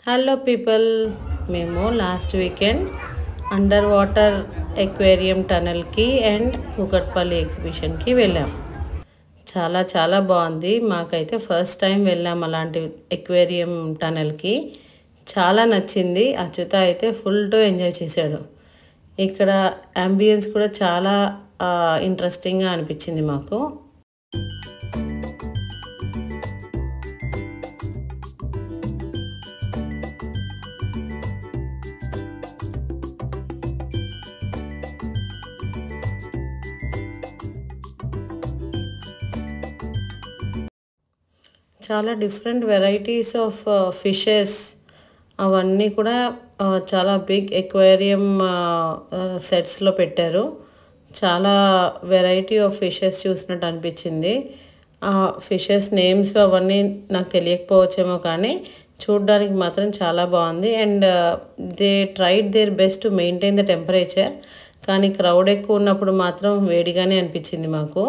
Hello people, మేము last weekend under water aquarium టనల్కి and Kukatpally ఎగ్జిబిషన్కి వెళ్ళాం. చాలా చాలా బాగుంది. మాకైతే ఫస్ట్ టైం వెళ్ళాం అలాంటి ఎక్వేరియం టనల్కి. చాలా నచ్చింది. అచ్యుత అయితే ఫుల్ టు ఎంజాయ్ చేశాడు. ఇక్కడ అంబియన్స్ కూడా చాలా ఇంట్రెస్టింగ్గా అనిపించింది మాకు. చాలా డిఫరెంట్ వెరైటీస్ ఆఫ్ ఫిషెస్ అవన్నీ కూడా చాలా బిగ్ ఎక్వేరియం సెట్స్లో పెట్టారు. చాలా వెరైటీ ఆఫ్ ఫిషెస్ చూసినట్టు అనిపించింది. ఫిషెస్ నేమ్స్ అవన్నీ నాకు తెలియకపోవచ్చేమో, కానీ చూడడానికి మాత్రం చాలా బాగుంది. And they tried their best to maintain the temperature. కానీ క్రౌడ్ ఎక్కువ ఉన్నప్పుడు మాత్రం వేడిగానే అనిపించింది మాకు.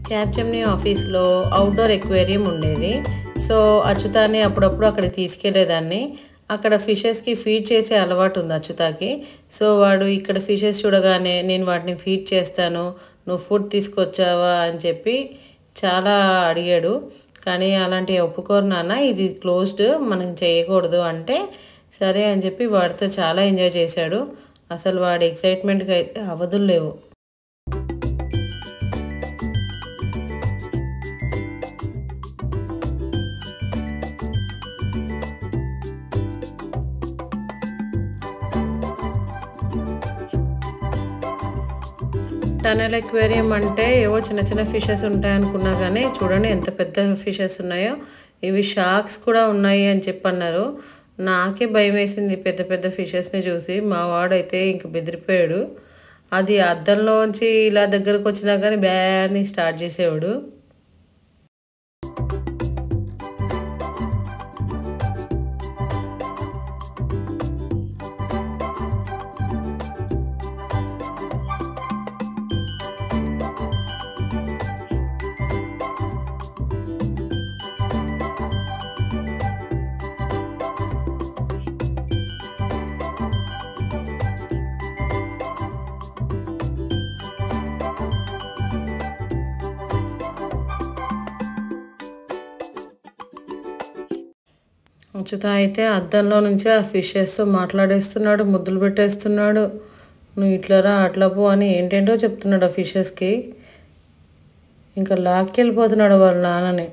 క్యాప్జెమినీ ఆఫీస్లో అవుట్డోర్ ఎక్వేరియం ఉండేది. సో అచ్యుతాని అప్పుడప్పుడు అక్కడికి తీసుకెళ్లేదాన్ని. అక్కడ ఫిషెస్కి ఫీడ్ చేసే అలవాటు ఉంది అచ్యుతాకి. సో వాడు ఇక్కడ ఫిషెస్ చూడగానే నేను వాటిని ఫీడ్ చేస్తాను, నువ్వు ఫుడ్ తీసుకొచ్చావా అని చెప్పి చాలా అడిగాడు. కానీ అలాంటివి ఒప్పుకోరు నాన్న, ఇది క్లోజ్డ్, మనం చేయకూడదు అంటే సరే అని చెప్పి వాడితో చాలా ఎంజాయ్ చేశాడు. అసలు వాడి ఎక్సైట్మెంట్కి అయితే అవధులు లేవు. టనల్ ఎక్వేరియం అంటే ఏవో చిన్న చిన్న ఫిషెస్ ఉంటాయనుకున్నా, కానీ చూడండి ఎంత పెద్ద ఫిషెస్ ఉన్నాయో. ఇవి షార్క్స్ కూడా ఉన్నాయి అని చెప్పన్నారు. నాకే భయం వేసింది పెద్ద పెద్ద ఫిషెస్ని చూసి. మా వాడైతే ఇంక బెదిరిపోయాడు. అది అద్దంలోంచి ఇలా దగ్గరకు వచ్చినా కానీ బ్యాని స్టార్ట్ చేసేవాడు. అచ్యుత అయితే అద్దంలో నుంచి ఆ ఫిషెస్తో మాట్లాడేస్తున్నాడు, ముద్దులు పెట్టేస్తున్నాడు. నువ్వు ఇట్లరా అట్లా పో అని ఏంటేంటో చెప్తున్నాడు ఆ ఫిషెస్కి. ఇంకా లాక్కెళ్ళిపోతున్నాడు వాళ్ళ నాన్నని.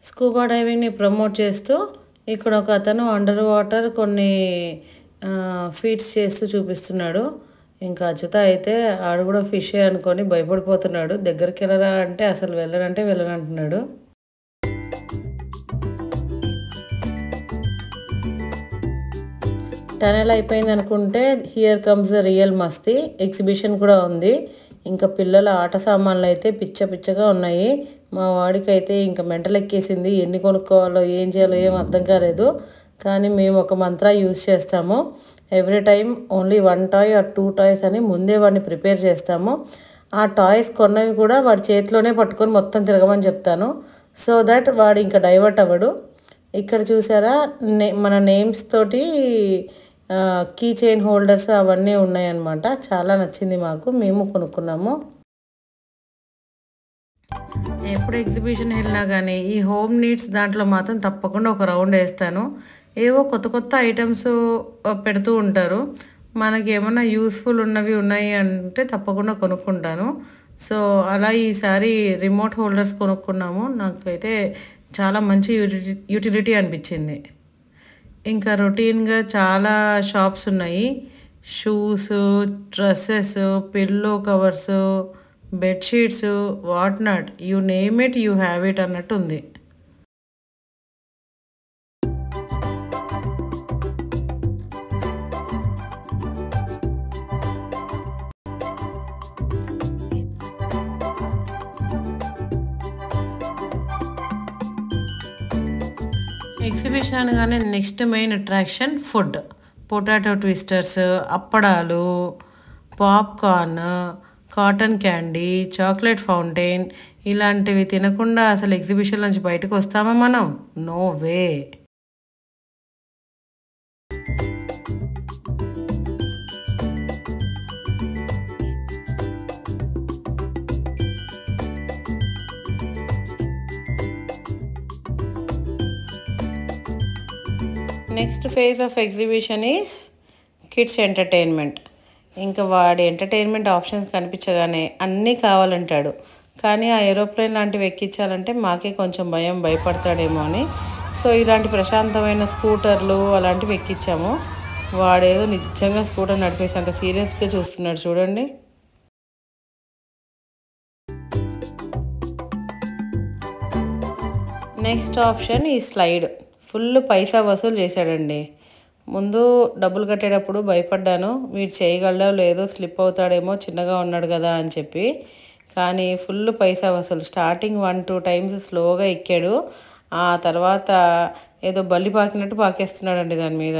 స్కూబా డైవింగ్ని ప్రమోట్ చేస్తూ ఇక్కడ ఒక అతను అండర్ వాటర్ కొన్ని ఫీట్స్ చేస్తూ చూపిస్తున్నాడు. ఇంకా అచ్యుత అయితే ఆడు కూడా ఫిషే అనుకొని భయపడిపోతున్నాడు. దగ్గరికి వెళ్ళరా అంటే అసలు వెళ్ళనంటే వెళ్ళనంటున్నాడు. టనల్ అయిపోయింది అనుకుంటే here comes the real Masti exhibition కూడా ఉంది. ఇంకా పిల్లల ఆట సామాన్లు అయితే పిచ్చగా ఉన్నాయి. మా వాడికి అయితే ఇంకా మెంటల్ ఎక్కేసింది. ఎన్ని కొనుక్కోవాలో ఏం చేయాలో ఏం అర్థం కాలేదు. కానీ మేము ఒక మంత్ర యూజ్ చేస్తాము. Every time only 1 toy or 2 toys అని ముందే వాడిని ప్రిపేర్ చేస్తాము. ఆ టాయ్స్ కొన్నవి కూడా వాడి చేతిలోనే పట్టుకొని మొత్తం తిరగమని చెప్తాను. సో దట్ వాడు ఇంకా డైవర్ట్ అవ్వడు. ఇక్కడ చూసారా మన నేమ్స్ తోటి కీ చైన్ హోల్డర్స్ అవన్నీ ఉన్నాయన్నమాట. చాలా నచ్చింది మాకు, మేము కొనుక్కున్నాము. ఎప్పుడు ఎగ్జిబిషన్ వెళ్ళినా కానీ ఈ హోమ్ నీడ్స్ దాంట్లో మాత్రం తప్పకుండా ఒక రౌండ్ వేస్తాను. ఏవో కొత్త ఐటమ్స్ పెడుతూ ఉంటారు. మనకి ఏమన్నా యూస్ఫుల్ ఉన్నవి ఉన్నాయి అంటే తప్పకుండా కొనుక్కుంటాను. సో అలా ఈసారి రిమోట్ హోల్డర్స్ కొనుక్కున్నాము. నాకైతే చాలా మంచి యూటిలిటీ అనిపించింది. ఇంకా రొటీన్గా చాలా షాప్స్ ఉన్నాయి. Shoes, dresses, pillow covers, bedsheets, what not, you name it you have it అన్నట్టు ఉంది. ఎగ్జిబిషన్ అనగానే next main attraction food. Potato twisters, అప్పడాలు, popcorn, cotton candy, chocolate fountain ఇలాంటివి తినకుండా అసలు ఎగ్జిబిషన్ నుంచి బయటకు వస్తామా మనం? No way. Next phase of exhibition is kids entertainment. ఇంకా వాడి ఎంటర్టైన్మెంట్ ఆప్షన్స్ కనిపించగానే అన్నీ కావాలంటాడు. కానీ ఆ ఏరోప్లేన్ లాంటివి ఎక్కించాలంటే మాకే కొంచెం భయపడతాడేమో అని సో ఇలాంటి ప్రశాంతమైన స్కూటర్లు అలాంటివి ఎక్కించాము. వాడేదో నిజంగా స్కూటర్ నడిపేసి అంత సీరియస్గా చూస్తున్నాడు చూడండి. నెక్స్ట్ ఆప్షన్ ఈ స్లైడ్. ఫుల్ పైసా వసూలు చేశాడండి. ముందు డబ్బులు కట్టేటప్పుడు భయపడ్డాను, వీడు చేయగలడో లేదో, స్లిప్ అవుతాడేమో, చిన్నగా ఉన్నాడు కదా అని చెప్పి. కానీ ఫుల్ పైసా వసూలు. స్టార్టింగ్ 1-2 టైమ్స్ స్లోగా ఎక్కాడు. ఆ తర్వాత ఏదో బల్లి పాకినట్టు పాకేస్తున్నాడండి దాని మీద.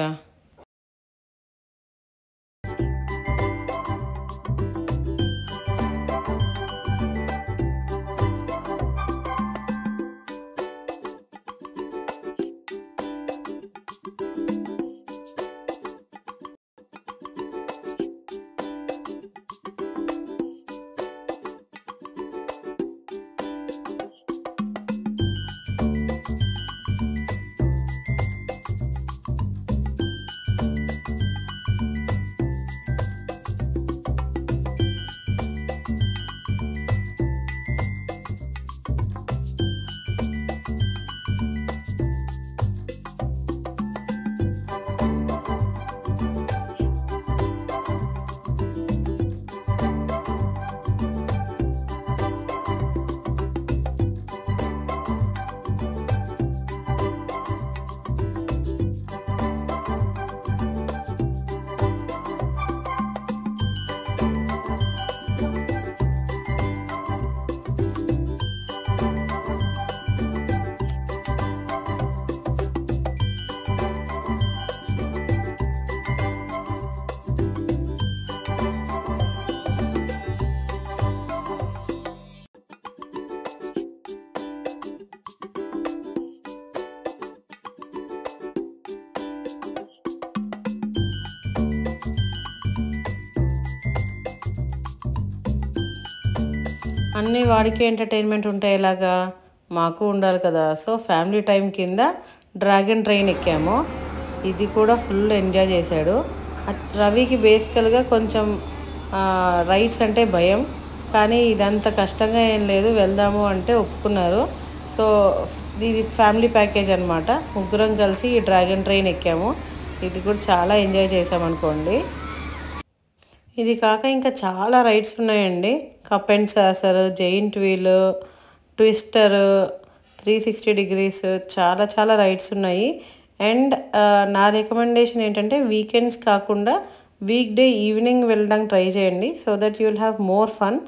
అన్నీ వాడికి ఎంటర్టైన్మెంట్ ఉంటాయి, ఇలాగా మాకు ఉండాలి కదా. సో ఫ్యామిలీ టైం కింద డ్రాగన్ ట్రైన్ ఎక్కాము. ఇది కూడా ఫుల్ ఎంజాయ్ చేశాడు. రవికి బేసికల్గా కొంచెం రైడ్స్ అంటే భయం, కానీ ఇదంత కష్టంగా ఏం లేదు, వెళ్దాము అంటే ఒప్పుకున్నారు. సో ఇది ఫ్యామిలీ ప్యాకేజ్ అనమాట. ముగ్గురం కలిసి ఈ డ్రాగన్ ట్రైన్ ఎక్కాము. ఇది కూడా చాలా ఎంజాయ్ చేసామనుకోండి. ఇది కాక ఇంకా చాలా రైడ్స్ ఉన్నాయండి. Cup and saucer, giant wheel, twister, 360 degrees, చాలా చాలా రైడ్స్ ఉన్నాయి. అండ్ నా రికమెండేషన్ ఏంటంటే వీకెండ్స్ కాకుండా వీక్ డే ఈవినింగ్ వెళ్ళడానికి ట్రై చేయండి. So that you will have more fun.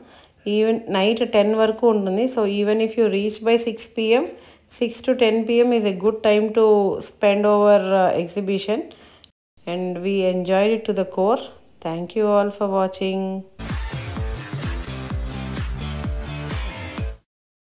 Even night 10 వరకు ఉంటుంది. So even if you reach by 6 PM, 6 to 10 PM is a good time to spend over exhibition. And we enjoyed it to the core. Thank you all for watching.